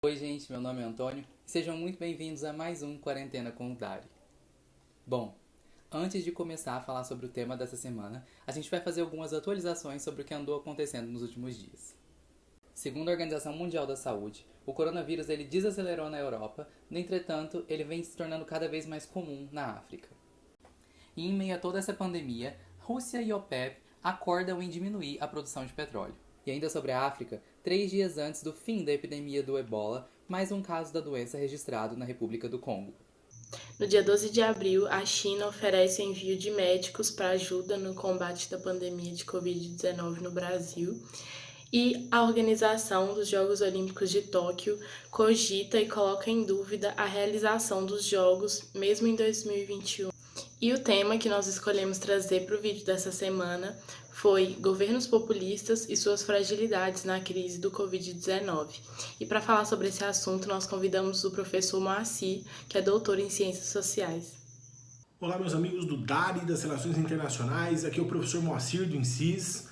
Oi gente, meu nome é Antônio e sejam muito bem-vindos a mais um Quarentena com o Dari. Bom, antes de começar a falar sobre o tema dessa semana, a gente vai fazer algumas atualizações sobre o que andou acontecendo nos últimos dias. Segundo a Organização Mundial da Saúde, o coronavírus ele desacelerou na Europa, no entretanto, ele vem se tornando cada vez mais comum na África. E em meio a toda essa pandemia, Rússia e OPEP acordam em diminuir a produção de petróleo. E ainda sobre a África, 3 dias antes do fim da epidemia do Ebola, mais um caso da doença registrado na República do Congo. No dia 12 de abril, a China oferece o envio de médicos para ajuda no combate da pandemia de Covid-19 no Brasil. E a organização dos Jogos Olímpicos de Tóquio cogita e coloca em dúvida a realização dos Jogos, mesmo em 2021. E o tema que nós escolhemos trazer para o vídeo dessa semana foi governos populistas e suas fragilidades na crise do Covid-19. E para falar sobre esse assunto, nós convidamos o professor Moacir, que é doutor em Ciências Sociais. Olá, meus amigos do DARI, das Relações Internacionais. Aqui é o professor Moacir, do INCIS.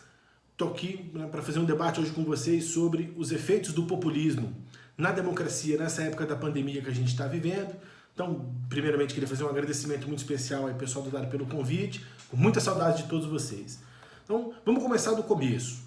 Estou aqui para fazer um debate hoje com vocês sobre os efeitos do populismo na democracia nessa época da pandemia que a gente está vivendo. Então, primeiramente, queria fazer um agradecimento muito especial ao pessoal do DARI pelo convite, com muita saudade de todos vocês. Então, vamos começar do começo.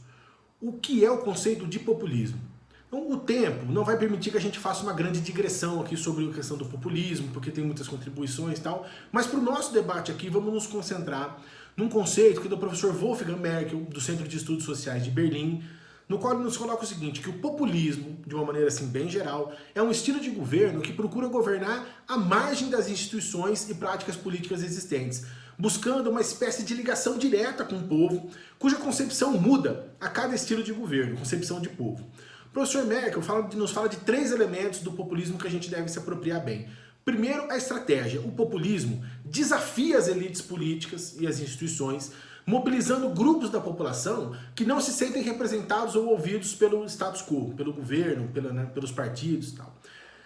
O que é o conceito de populismo? Então, o tempo não vai permitir que a gente faça uma grande digressão aqui sobre a questão do populismo, porque tem muitas contribuições e tal, mas para o nosso debate aqui, vamos nos concentrar num conceito que é do professor Wolfgang Merkel, do Centro de Estudos Sociais de Berlim, no qual ele nos coloca o seguinte, que o populismo, de uma maneira assim bem geral, é um estilo de governo que procura governar à margem das instituições e práticas políticas existentes, buscando uma espécie de ligação direta com o povo, cuja concepção muda a cada estilo de governo, concepção de povo. O professor Merkel nos fala de 3 elementos do populismo que a gente deve se apropriar bem. Primeiro, a estratégia. O populismo desafia as elites políticas e as instituições, mobilizando grupos da população que não se sentem representados ou ouvidos pelo status quo, pelo governo, pelos partidos e tal.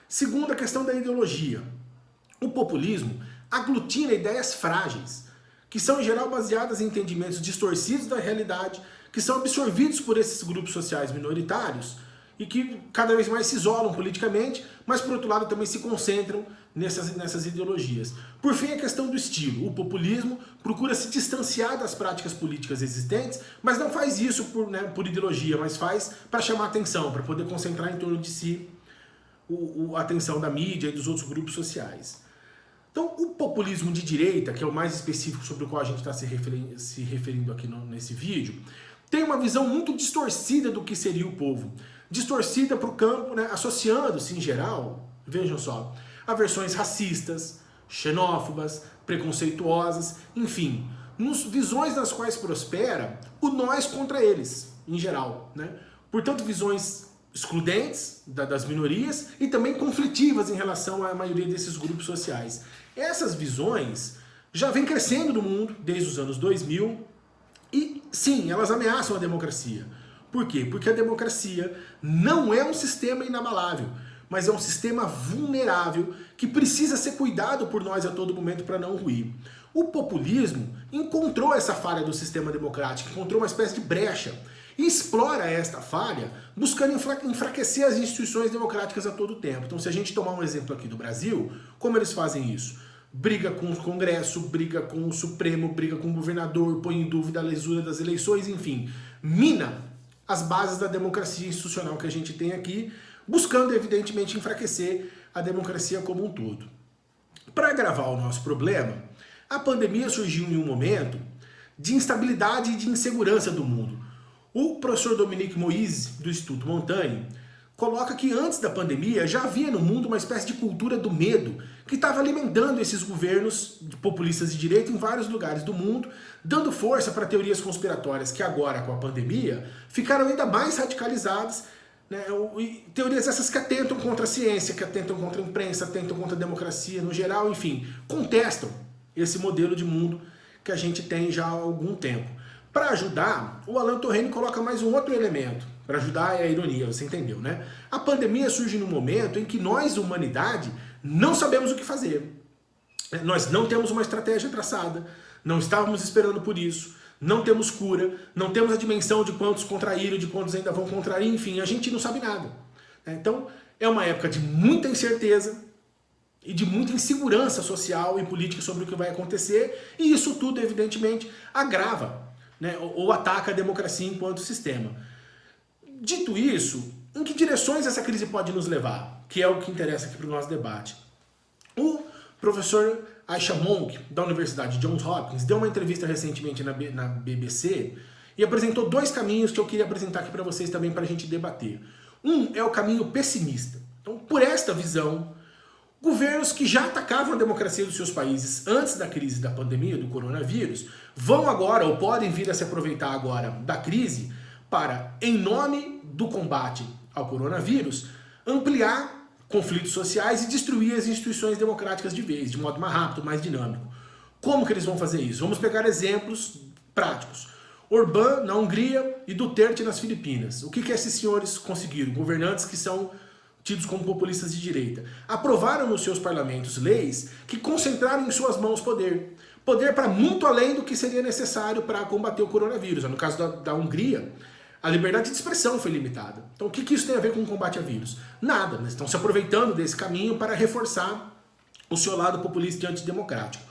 Segundo, a questão da ideologia. O populismo aglutina ideias frágeis, que são em geral baseadas em entendimentos distorcidos da realidade, que são absorvidos por esses grupos sociais minoritários e que cada vez mais se isolam politicamente, mas por outro lado também se concentram nessas ideologias. Por fim, a questão do estilo. O populismo procura se distanciar das práticas políticas existentes, mas não faz isso por ideologia, mas faz para chamar atenção, para poder concentrar em torno de si a atenção da mídia e dos outros grupos sociais. Então, o populismo de direita, que é o mais específico sobre o qual a gente está se referindo aqui nesse vídeo, tem uma visão muito distorcida do que seria o povo. Distorcida para o campo, associando-se em geral, vejam só, a versões racistas, xenófobas, preconceituosas, enfim, visões nas quais prospera o nós contra eles, em geral. Portanto, visões excludentes das minorias e também conflitivas em relação à maioria desses grupos sociais. Essas visões já vêm crescendo no mundo desde os anos 2000 e, sim, elas ameaçam a democracia. Por quê? Porque a democracia não é um sistema inabalável, mas é um sistema vulnerável que precisa ser cuidado por nós a todo momento para não ruir. O populismo encontrou essa falha do sistema democrático, encontrou uma espécie de brecha e explora esta falha buscando enfraquecer as instituições democráticas a todo tempo. Então, se a gente tomar um exemplo aqui do Brasil, como eles fazem isso? Briga com o Congresso, briga com o Supremo, briga com o governador, põe em dúvida a lisura das eleições, enfim, mina as bases da democracia institucional que a gente tem aqui, buscando, evidentemente, enfraquecer a democracia como um todo. Para agravar o nosso problema, a pandemia surgiu em um momento de instabilidade e de insegurança do mundo. O professor Dominique Moïse, do Instituto Montaigne, coloca que antes da pandemia já havia no mundo uma espécie de cultura do medo que estava alimentando esses governos populistas de direita em vários lugares do mundo, dando força para teorias conspiratórias que agora, com a pandemia, ficaram ainda mais radicalizadas, e teorias essas que atentam contra a ciência, que atentam contra a imprensa, atentam contra a democracia no geral, enfim, contestam esse modelo de mundo que a gente tem já há algum tempo. Para ajudar, o Alain Touraine coloca mais um outro elemento. Para ajudar é a ironia, você entendeu, né? A pandemia surge num momento em que nós, humanidade, não sabemos o que fazer. Nós não temos uma estratégia traçada, não estávamos esperando por isso, não temos cura, não temos a dimensão de quantos contraíram, de quantos ainda vão contrair, enfim, a gente não sabe nada. Então, É uma época de muita incerteza e de muita insegurança social e política sobre o que vai acontecer, e isso tudo, evidentemente, agrava, né, ou ataca a democracia enquanto sistema. Dito isso, em que direções essa crise pode nos levar? Que é o que interessa aqui para o nosso debate. O professor Aisha Monk, da Universidade Johns Hopkins, deu uma entrevista recentemente na BBC e apresentou dois caminhos que eu queria apresentar aqui para vocês também para a gente debater. Um é o caminho pessimista. Então, por esta visão, governos que já atacavam a democracia dos seus países antes da crise da pandemia, do coronavírus, vão agora, ou podem vir a se aproveitar agora da crise para, em nome do combate ao coronavírus, ampliar conflitos sociais e destruir as instituições democráticas de vez, de modo mais rápido, mais dinâmico. Como que eles vão fazer isso? Vamos pegar exemplos práticos. Orbán na Hungria e Duterte nas Filipinas. O que esses senhores conseguiram? Governantes que são tidos como populistas de direita. Aprovaram nos seus parlamentos leis que concentraram em suas mãos poder. Poder para muito além do que seria necessário para combater o coronavírus. No caso da Hungria, a liberdade de expressão foi limitada. Então o que isso tem a ver com o combate a vírus? Nada. Eles estão se aproveitando desse caminho para reforçar o seu lado populista e antidemocrático.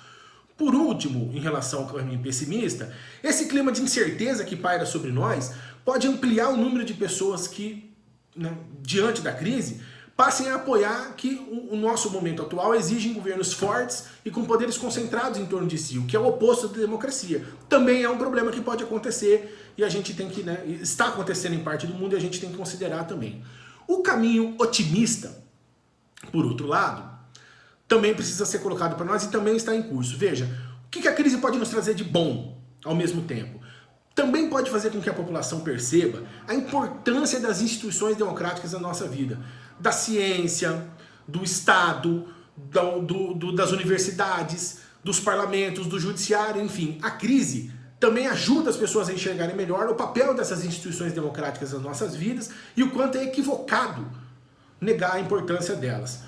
Por último, em relação ao caminho pessimista, esse clima de incerteza que paira sobre nós pode ampliar o número de pessoas que, né, diante da crise, passem a apoiar que o nosso momento atual exige governos fortes e com poderes concentrados em torno de si, o que é o oposto da democracia. Também é um problema que pode acontecer e a gente tem que, né, está acontecendo em parte do mundo e a gente tem que considerar também. O caminho otimista, por outro lado, também precisa ser colocado para nós e também está em curso. Veja, o que a crise pode nos trazer de bom ao mesmo tempo? Também pode fazer com que a população perceba a importância das instituições democráticas na nossa vida. Da ciência, do Estado, das universidades, dos parlamentos, do judiciário, enfim. A crise também ajuda as pessoas a enxergarem melhor o papel dessas instituições democráticas nas nossas vidas e o quanto é equivocado negar a importância delas.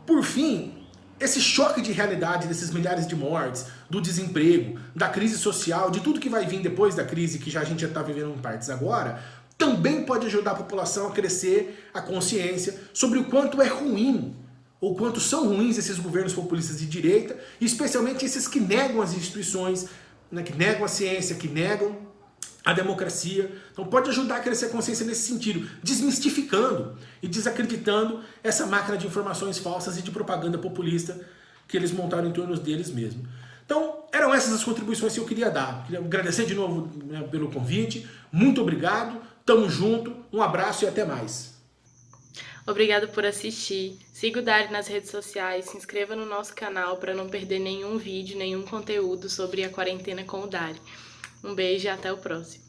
Por fim, esse choque de realidade desses milhares de mortes, do desemprego, da crise social, de tudo que vai vir depois da crise, que a gente já está vivendo em partes agora, também pode ajudar a população a crescer a consciência sobre o quanto é ruim, ou quanto são ruins esses governos populistas de direita, e especialmente esses que negam as instituições, né, que negam a ciência, que negam a democracia. Então pode ajudar a crescer a consciência nesse sentido, desmistificando e desacreditando essa máquina de informações falsas e de propaganda populista que eles montaram em torno deles mesmos. Então eram essas as contribuições que eu queria dar. Queria agradecer de novo, né, pelo convite. Muito obrigado, tamo junto, um abraço e até mais. Obrigado por assistir. Siga o Dari nas redes sociais, se inscreva no nosso canal para não perder nenhum vídeo, nenhum conteúdo sobre a quarentena com o Dari. Um beijo e até o próximo.